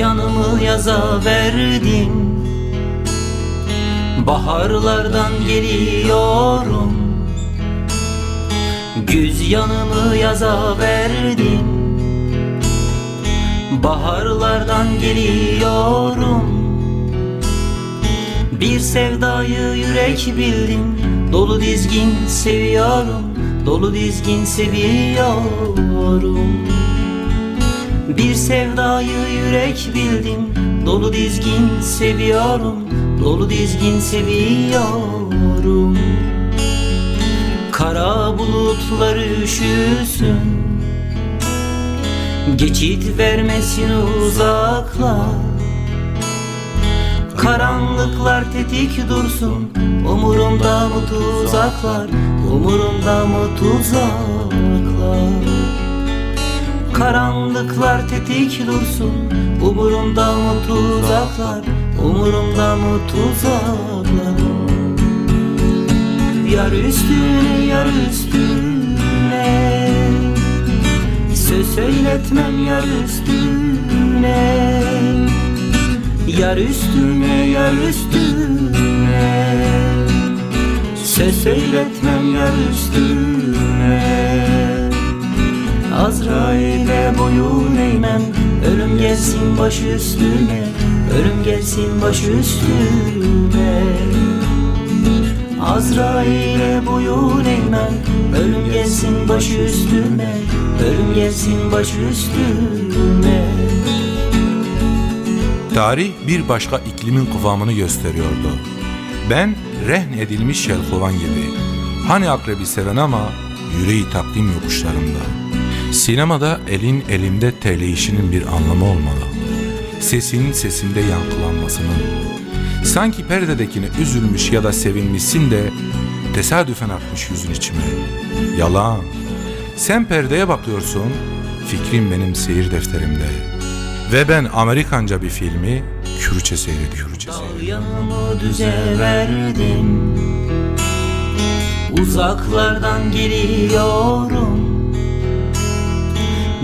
yanımı yaza verdin. Baharlardan geliyorum, güz yanımı yaza verdin. Baharlardan geliyorum, bir sevdayı yürek bildim. Dolu dizgin seviyorum, dolu dizgin seviyorum. Bir sevdayı yürek bildim, dolu dizgin seviyorum, dolu dizgin seviyorum. Kara bulutları üşüsün, geçit vermesin uzaklar. Karanlıklar tetik dursun, umurumda mı tuzaklar, umurumda mı tuzaklar. Karanlıklar tetik dursun, umurumda mı tuzaklar, umurumda mı tuzaklar. Yar üstüne, yar üstüne, söz söyletmem yar üstüne. Yar üstüne, yar üstüne, söz söyletmem yar üstüne. Azrail'e boyun eğmem, ölüm gelsin baş üstüne, ölüm gelsin baş üstüne. Azrail'e boyun eğmem, ölüm gelsin baş üstüne, ölüm gelsin baş üstüne. Tarih bir başka iklimin kıvamını gösteriyordu. Ben rehn edilmiş yelkovan gibi. Hani akrebi seven ama yüreği takdim yokuşlarımda. Sinemada elin elimde terleyişinin bir anlamı olmalı. Sesinin sesimde yankılanmasının. Sanki perdedekine üzülmüş ya da sevinmişsin de tesadüfen akmış yüzün içime. Yalan. Sen perdeye bakıyorsun, fikrim benim seyir defterimde. Ve ben Amerikanca bir filmi Kürtçe seyrediyorum. Dal yanımı düze verdim, uzaklardan geliyorum.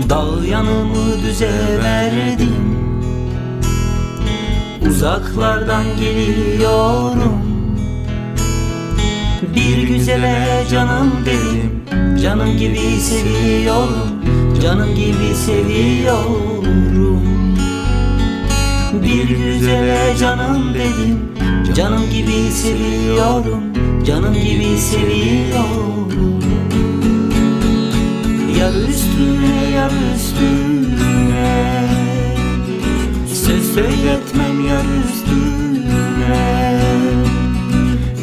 Dal yanımı düze verdim, uzaklardan geliyorum. Bir güzele canım dedim, canım gibi seviyorum, canım gibi seviyorum. Bir güzele canım dedim, canım gibi seviyorum, canım gibi seviyorum. Yar üstüne, yar üstüne, söz söyletmem yar üstüne.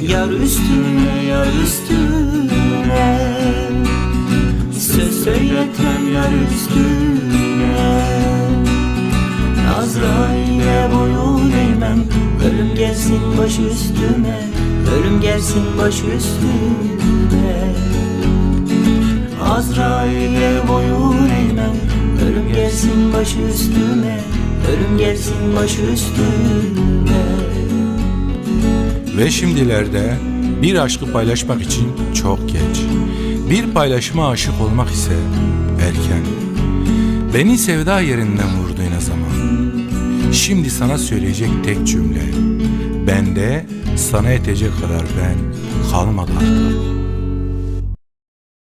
Yar üstüne, yar üstüne, söz söyletmem yar üstüne. Azrail'e boyun eğmem, ölüm gelsin baş üstüme, ölüm gelsin baş üstüme. Azrail'e boyun eğmem, ölüm gelsin baş üstüme, ölüm gelsin baş üstüme. Ve şimdilerde bir aşkı paylaşmak için çok geç. Bir paylaşıma aşık olmak ise erken. Beni sevda yerinden vurdu ne zaman. Şimdi sana söyleyecek tek cümle, bende sana yetecek kadar ben kalmadı artık.